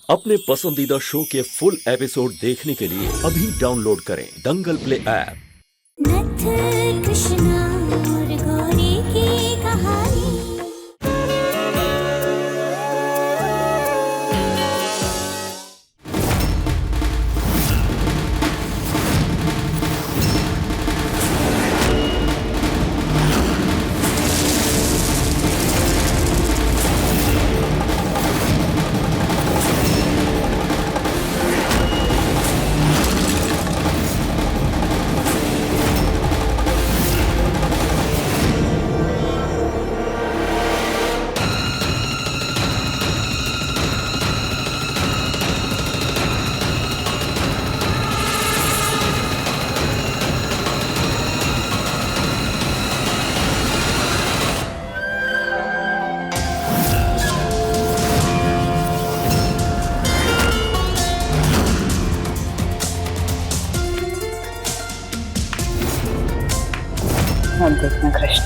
अपने पसंदीदा शो के फुल एपिसोड देखने के लिए अभी डाउनलोड करें दंगल प्ले ऐप। नथ कृष्णा और गौरी की कहानी। ध्यान देखना कृष्ण,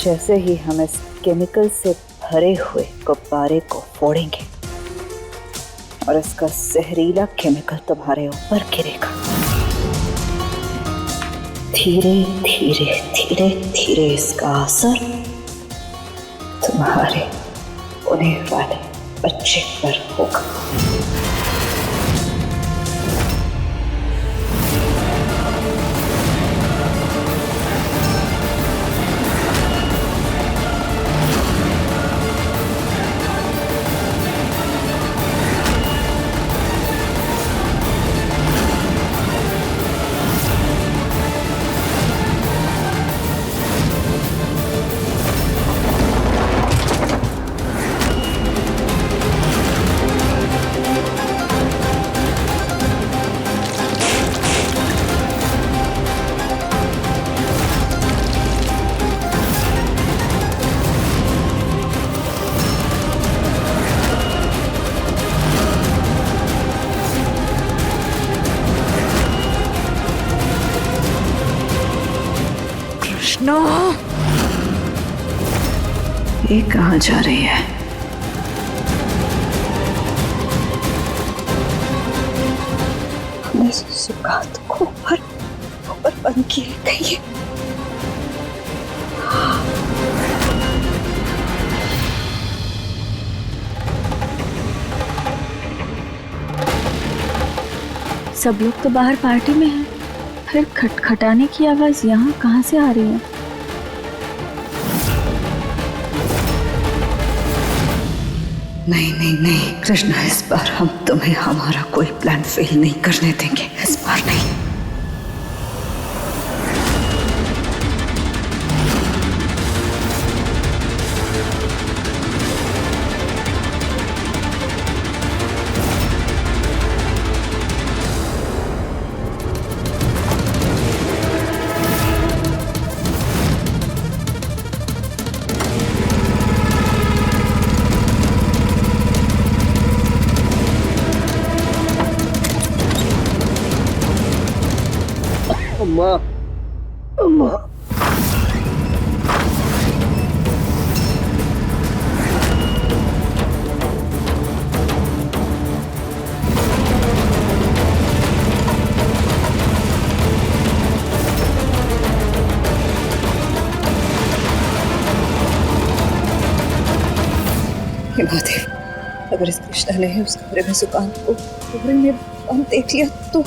जैसे ही हम इस केमिकल से भरे हुए गुब्बारे को फोड़ेंगे और इसका जहरीला केमिकल तुम्हारे ऊपर गिरेगा, धीरे धीरे धीरे धीरे इसका असर तुम्हारे होने वाले बच्चे पर होगा। कृष्णा, ये कहाँ जा रही है? हमने सुगात को ऊपर बंद किए कहीं। सब लोग तो बाहर पार्टी में हैं, फिर खटखटाने की आवाज यहाँ कहाँ से आ रही है? नहीं नहीं नहीं कृष्णा, इस बार हम तुम्हें हमारा कोई प्लान फेल नहीं करने देंगे, इस बार नहीं। अम्मा, अम्मा। हिमादेव, अगर इस कृष्णा ने उस कमरे में सुकांत को कमरे में बंद देख लिया तो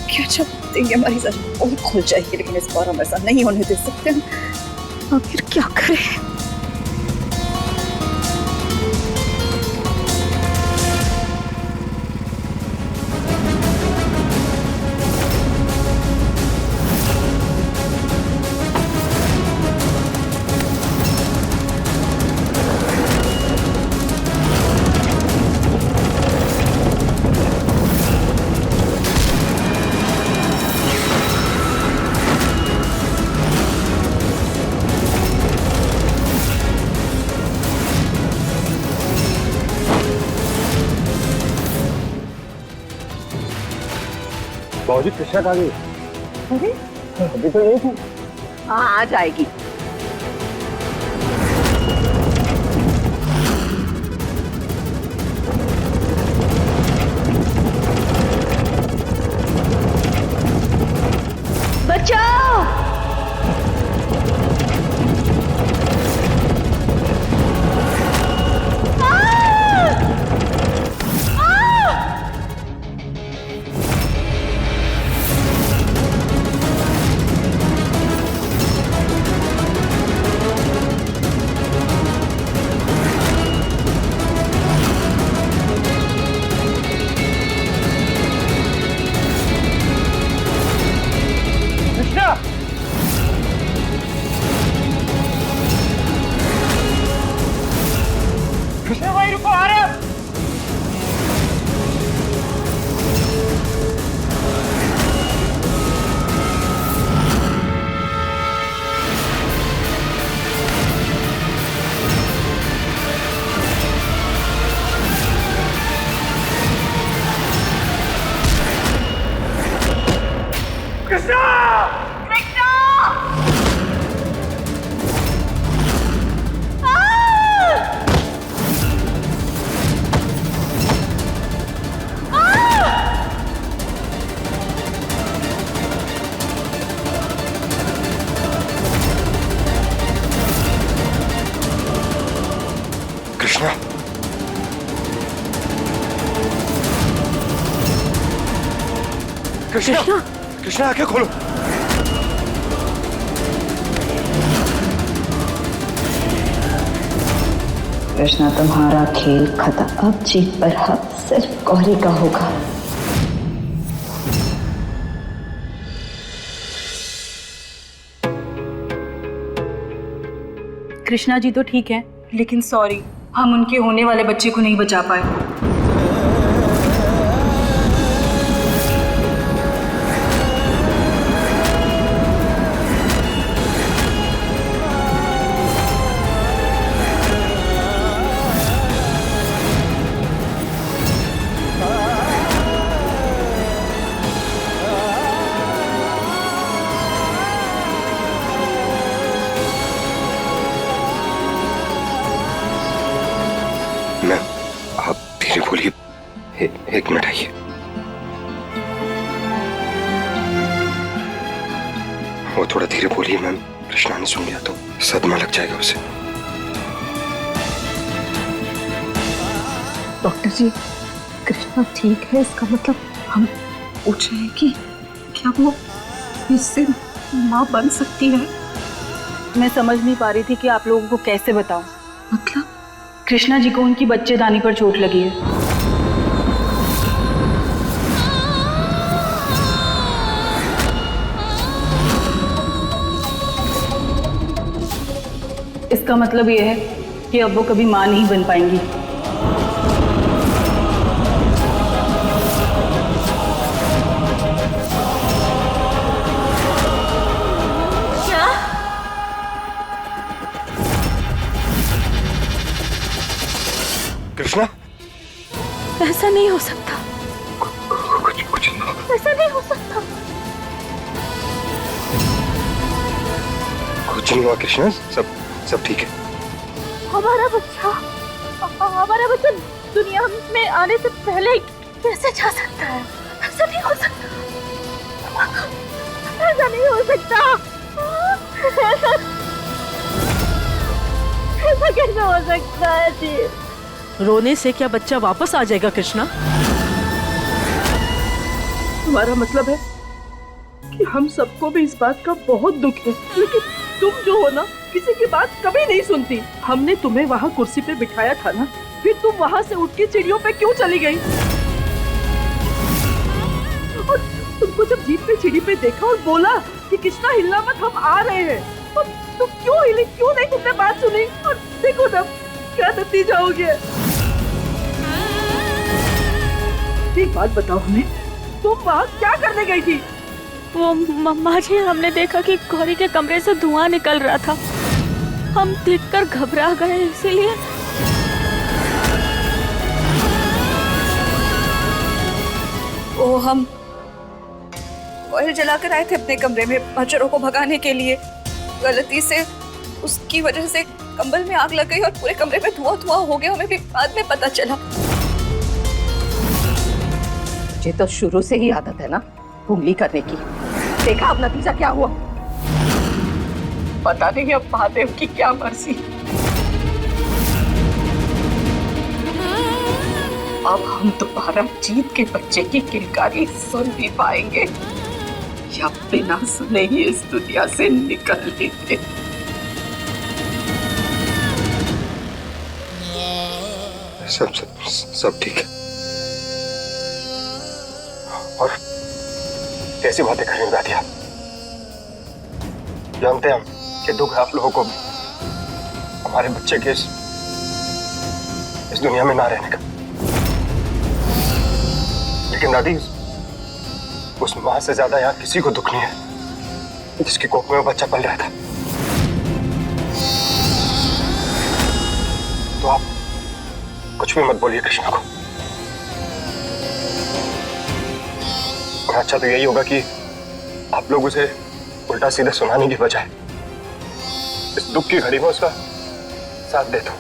क्या जब देंगे, हमारी जरूर और खुल जाएगी, लेकिन इस बार हम ऐसा नहीं होने दे सकते। आखिर क्या करें? बाबूजी, कृष्णा कहाँ गई? अरे अभी तो यही थी। हाँ, आ जाएगी। कृष्णा कृष्णा आंखें खोलो। कृष्णा तुम्हारा खेल खत्म। अब जीत पर हक सिर्फ गौरी का होगा। कृष्णा जी तो ठीक है, लेकिन सॉरी, हम उनके होने वाले बच्चे को नहीं बचा पाए। मैम आप धीरे बोलिए, एक मिनट आइए। वो थोड़ा धीरे बोलिए मैम, कृष्णा ने सुन लिया तो सदमा लग जाएगा उसे। डॉक्टर जी, कृष्णा ठीक है, इसका मतलब हम पूछ रहे हैं कि क्या वो इससे माँ बन सकती है? मैं समझ नहीं पा रही थी कि आप लोगों को कैसे बताऊं। मतलब कृष्णा जी को उनकी बच्चेदानी पर चोट लगी है। इसका मतलब यह है कि अब वो कभी मां नहीं बन पाएंगी। क्या? कृष्णा ऐसा नहीं हो सकता, कुछ नहीं होगा। ऐसा नहीं हो सकता। कुछ नहीं हुआ कृष्णा, सब ठीक है। हमारा बच्चा दुनिया में आने से पहले कैसे जा सकता है? ऐसा नहीं हो सकता, ऐसा नहीं हो सकता, ऐसा कैसे हो सकता है जी? रोने से क्या बच्चा वापस आ जाएगा कृष्णा? तुम्हारा मतलब है कि हम सबको भी इस बात का बहुत दुख है, लेकिन तुम जो हो ना, किसी की बात कभी नहीं सुनती। हमने तुम्हें वहाँ कुर्सी पे बिठाया था ना, फिर तुम वहाँ से उठ के चिड़ियों पे क्यों चली गई? और तुमको जब जीप पे चिड़ी पे देखा और बोला कि कृष्णा हिलना मत, हम आ रहे हैं, और तुम क्यों हिली? क्यों नहीं तुमने बात सुनी? और देखो ना क्या नतीजा हो गया। एक बात बताओ हमें, तुम वहाँ क्या करने गई थी? वो मम्मा जी, हमने देखा कि गौरी के कमरे से धुआं निकल रहा था, हम देखकर घबरा गए, इसीलिए। वो हम ऑयल जलाकर आए थे अपने कमरे में मच्छरों को भगाने के लिए। गलती से उसकी वजह से कंबल में आग लग गई और पूरे कमरे में धुआं हो गया। हमें भी बाद में पता चला। मुझे तो शुरू से ही आदत है ना उंगली करने की। देखा अब नतीजा क्या हुआ? पता नहीं अब महादेव की क्या मर्जी। अब हम दोबारा जीत के बच्चे की किलकारी सुन भी पाएंगे या बिना सुने ही इस दुनिया से निकल लेंगे। सब ठीक है। और कैसी बातें कर रही हो दादी आप? जानते हैं हम कि दुख है आप लोगों को हमारे बच्चे के इस दुनिया में ना रहने का, लेकिन दादी उस मां से ज्यादा यहाँ किसी को दुख नहीं है जिसकी कोख में वो बच्चा पल रहा था। तो आप कुछ भी मत बोलिए कृष्णा को। और अच्छा तो यही होगा कि आप लोग उसे उल्टा सीधा सुनाने की बजाय इस दुख की घड़ी में उसका साथ दे दो।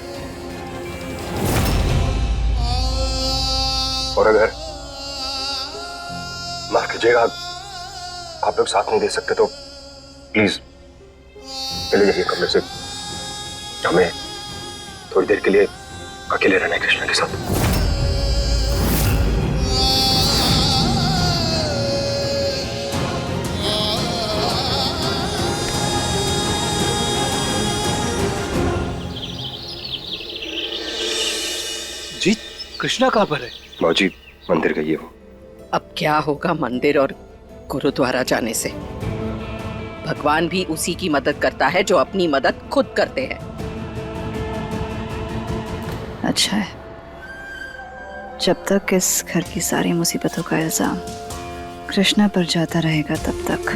और अगर माफ कीजिएगा आप लोग साथ नहीं दे सकते तो प्लीज चले जाइए कमरे से। हमें थोड़ी देर के लिए अकेले रहना है कृष्णा के साथ। कृष्णा कहाँ पर है? मौजी मंदिर गई है वो। अब क्या होगा मंदिर और गुरुद्वारा जाने से? भगवान भी उसी की मदद करता है जो अपनी मदद खुद करते हैं। अच्छा है, जब तक इस घर की सारी मुसीबतों का इल्जाम कृष्णा पर जाता रहेगा तब तक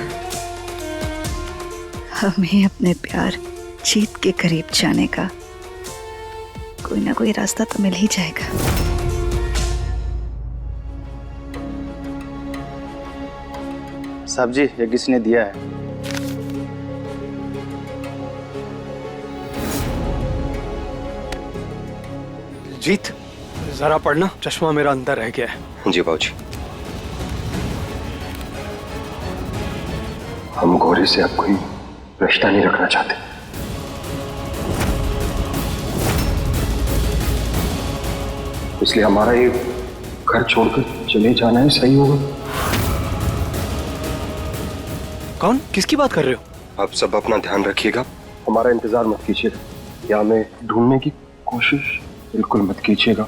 हमें अपने प्यार जीत के करीब जाने का कोई ना कोई रास्ता तो मिल ही जाएगा। साहब जी, ये किसने दिया है? जीत, जरा पढ़ना, चश्मा मेरा अंदर रह गया है। जी बाबूजी। हम गौरी से अब कोई रिश्ता नहीं रखना चाहते। इसलिए हमारा ये घर छोड़कर चले जाना है सही होगा। कौन? किसकी बात कर रहे हो? आप सब अपना ध्यान रखिएगा, हमारा इंतजार मत कीजिएगा या हमें ढूंढने की कोशिश बिल्कुल मत कीजिएगा।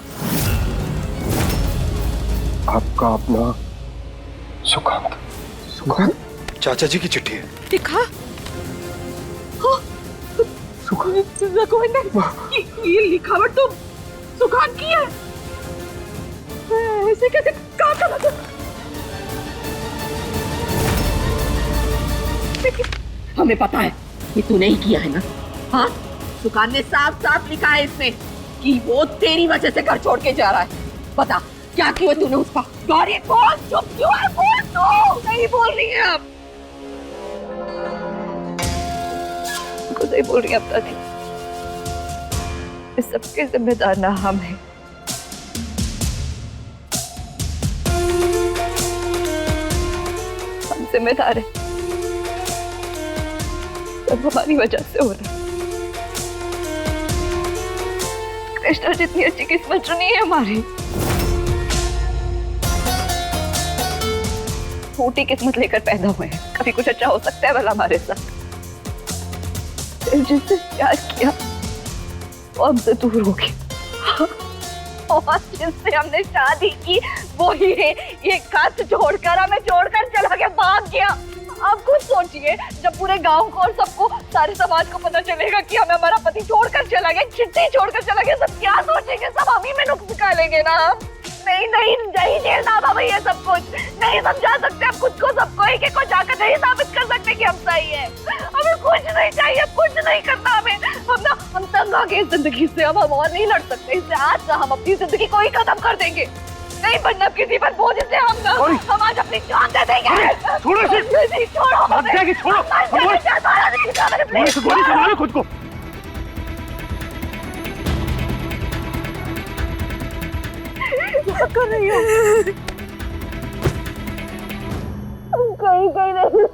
आपका अपना सुकांत। सुकांत? चाचा जी की चिट्ठी है। दिखा? ये लिखावट तो सुखान की है। ऐसे कैसे? कहाँ? हमें पता है ये तूने ही किया है ना? हाँ, सुखान ने साफ साफ लिखा है इसमें कि वो तेरी वजह से घर छोड़ के जा रहा है। बता क्या किया तूने उसका? गौरी बोल, चुप क्यों है? बोल तो। नहीं बोल रही है अब। खुद ही बोल रही है अब दादी, इस सबके जिम्मेदार ना हम हैं। हम जिम्मेदार हैं, सब हमारी वजह से हो रहा है। कृष्णा जितनी अच्छी किस्मत चुनी है हमारी, फूटी किस्मत लेकर पैदा हुए हैं। कभी कुछ अच्छा हो सकता है भला हमारे साथ? जिससे प्यार किया वो हमसे दूर हो गया, और जिससे हमने शादी की वो ये खत छोड़कर, हमें छोड़कर चला गया, भाग गया। आप खुद सोचिए, जब पूरे गांव को और सबको, सारे समाज को पता चलेगा कि हमें हमारा पति छोड़कर चला गया, चिट्ठी छोड़कर चला गया, सब क्या सोचेंगे? सब हम ही में नुक्स निकालेंगे ना। नहीं नहीं नहीं झेलना बाबा ये सब कुछ, नहीं समझा सकते हम खुद को, सबको एक एक को जाकर नहीं साबित कर सकते कि हम सही है। हमें कुछ नहीं चाहिए, कुछ नहीं करना हमें। हम तंग आ गए इस जिंदगी से, अब हम और नहीं लड़ सकते इससे। आज ना हम अपनी जिंदगी को ही खत्म कर देंगे, नहीं बनना किसी पर बोझ से। हम आज अपनी जान दे देंगे। छोड़ो इसे। नहीं, छोड़ो हमें। छोड़ो खुद को। क्या कर रही हो? कहीं नहीं।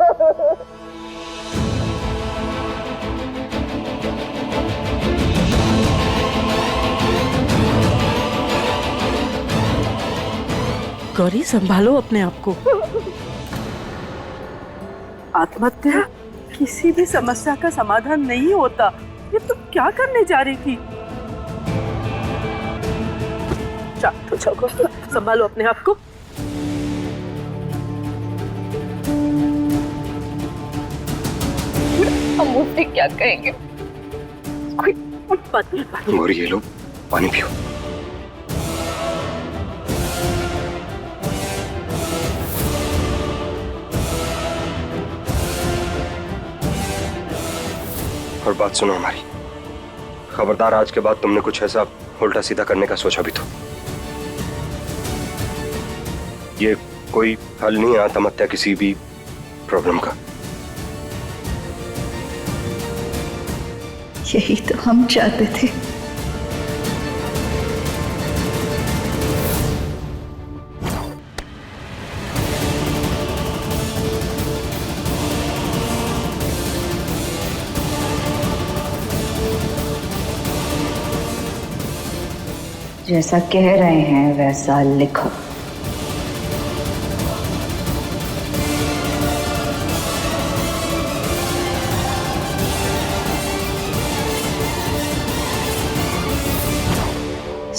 गौरी, संभालो अपने आप को। आत्महत्या किसी भी समस्या का समाधान नहीं होता। ये तुम क्या करने जा रही थी? तो जाओ, संभालो अपने आप को। हम उससे क्या कहेंगे? कोई बात नहीं। गौरी ये लो, पानी पियो। और बात सुनो हमारी, खबरदार आज के बाद तुमने कुछ ऐसा उल्टा सीधा करने का सोचा भी तो। ये कोई हल नहीं है आत्महत्या किसी भी प्रॉब्लम का। यही तो हम चाहते थे। जैसा कह रहे हैं वैसा लिखो।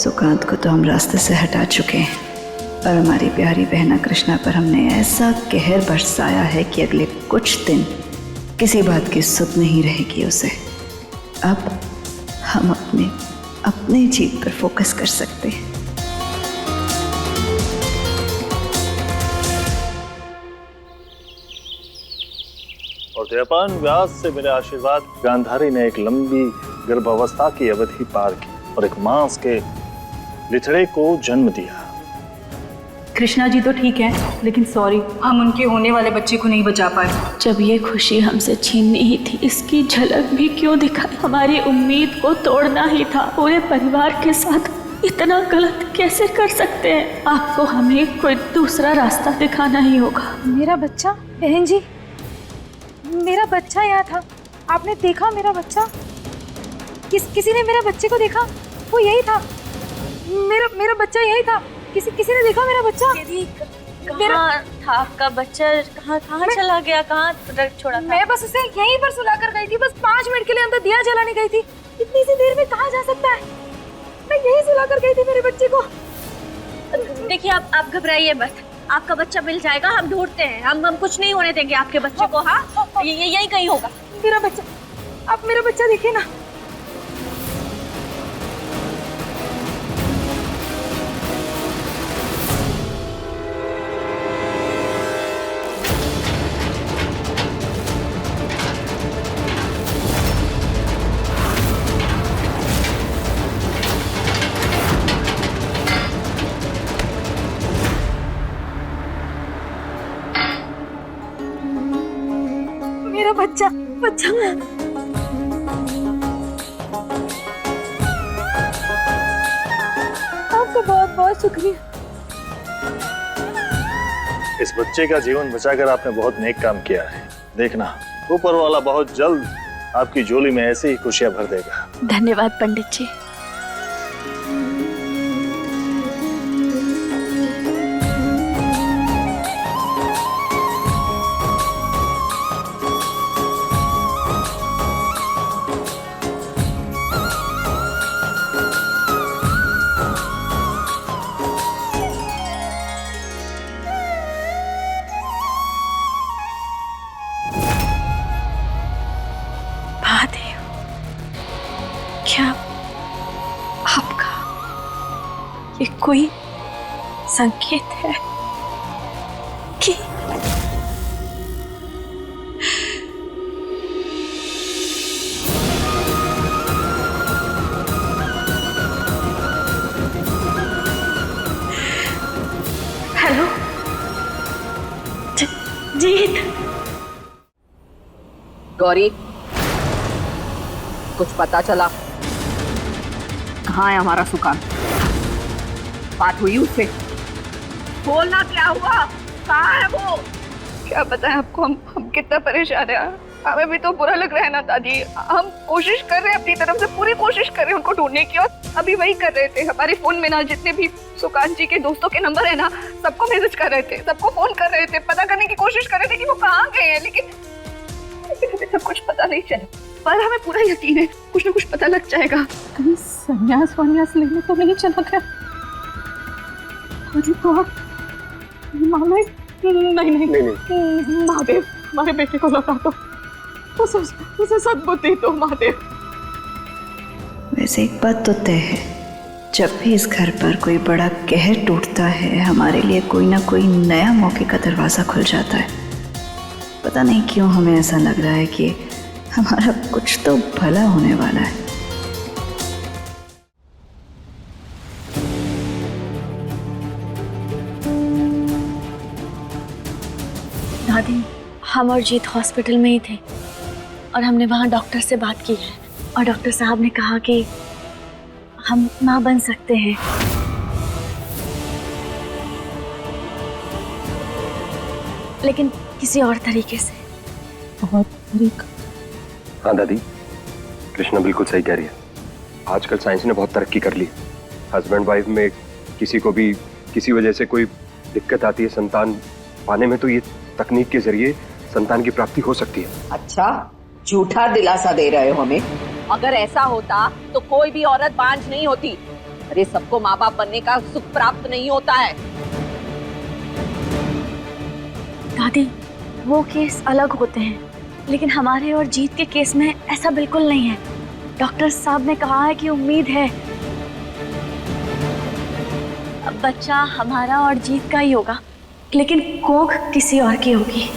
सुकांत को तो हम रास्ते से हटा चुके हैं, पर हमारी प्यारी बहना कृष्णा पर हमने ऐसा कहर बरसाया है कि अगले कुछ दिन किसी बात की सुध नहीं रहेगी उसे। अब हम अपने जीत पर फोकस कर सकते हैं। और जयपान व्यास से मेरे आशीर्वाद। गांधारी ने एक लंबी गर्भावस्था की अवधि पार की और एक मांस के लिथड़े को जन्म दिया। कृष्णा जी तो ठीक है, लेकिन सॉरी, हम उनके होने वाले बच्चे को नहीं बचा पाए। जब ये खुशी हमसे छीननी ही थी, इसकी झलक भी क्यों दिखाई? हमारी उम्मीद को तोड़ना ही था। पूरे परिवार के साथ इतना गलत कैसे कर सकते हैं? आपको हमें कोई दूसरा रास्ता दिखाना ही होगा। मेरा बच्चा? बहन जी, मेरा बच्चा यहाँ था। आपने देखा मेरा बच्चा? किसी ने मेरे बच्चे को देखा? वो यही था, मेरा बच्चा यही था। किसी ने देखा मेरा बच्चा? कहाँ था आपका बच्चा? कहाँ चला गया? कहाँ छोड़ा था? मैं बस उसे यहीं पर सुला कर गई थी। बस 5 मिनट के लिए अंदर दिया जलाने गई थी। इतनी सी देर में कहाँ जा सकता है? मैं यहीं सुला कर गई थी मेरे बच्चे को। देखिए, आप घबराइए मत, आपका बच्चा मिल जाएगा। हम ढूंढते हैं, हम कुछ नहीं होने देंगे आपके बच्चे को। हाँ, यही कहीं होगा मेरा बच्चा। आप मेरा बच्चा देखिए ना। बच्चा आपका बहुत बहुत शुक्रिया। इस बच्चे का जीवन बचाकर आपने बहुत नेक काम किया है। देखना, ऊपर वाला बहुत जल्द आपकी झोली में ऐसे ही खुशियां भर देगा। धन्यवाद पंडित जी। क्या आपका ये कोई संकेत है कि हेलो जीत? गौरी, कुछ पता चला? कहाँ है हमारा सुकांत? बात हुई उससे? बोलना, क्या हुआ? कहाँ है वो? क्या बताएं आपको, हम कितना परेशान है। हमें भी तो बुरा लग रहा है ना दादी। हम कोशिश कर रहे हैं, अपनी तरफ से पूरी कोशिश कर रहे हैं उनको ढूंढने की, और अभी वही कर रहे थे। हमारे फोन में ना जितने भी सुकांत जी के दोस्तों के नंबर है ना, सबको मैसेज कर रहे थे, सबको फोन कर रहे थे, पता करने की कोशिश कर रहे थे कि वो कहाँ गए हैं, लेकिन अभी तक कुछ पता नहीं चला। पर हमें पूरा यकीन है कुछ ना कुछ पता लग जाएगा। कहीं संन्यास लेने तो नहीं चला गया? अरे तो नहीं, महादेव, हमारे बेटे को लौटा दो, उसे सद्बुद्धि दो महादेव। वैसे एक बात तो तय है, जब भी इस घर पर कोई बड़ा कहर टूटता है, हमारे लिए कोई ना कोई नया मौके का दरवाजा खुल जाता है। पता नहीं क्यों हमें ऐसा लग रहा है कि हमारा कुछ तो भला होने वाला है। दादी, हम और जीत हॉस्पिटल में ही थे और हमने वहाँ डॉक्टर से बात की है, और डॉक्टर साहब ने कहा कि हम माँ बन सकते हैं। लेकिन किसी और तरीके से। बहुत तरीका? हाँ दादी, कृष्णा बिल्कुल सही कह रही है। आजकल साइंस ने बहुत तरक्की कर ली। हस्बैंड वाइफ में किसी को भी किसी वजह से कोई दिक्कत आती है संतान पाने में, तो ये तकनीक के जरिए संतान की प्राप्ति हो सकती है। अच्छा, झूठा दिलासा दे रहे हो हमें? अगर ऐसा होता तो कोई भी औरत बांझ नहीं होती। अरे सबको माँ बाप बनने का सुख प्राप्त नहीं होता है। दादी, वो केस अलग होते हैं, लेकिन हमारे और जीत के केस में ऐसा बिल्कुल नहीं है। डॉक्टर साहब ने कहा है कि उम्मीद है। अब बच्चा हमारा और जीत का ही होगा, लेकिन कोख किसी और की होगी।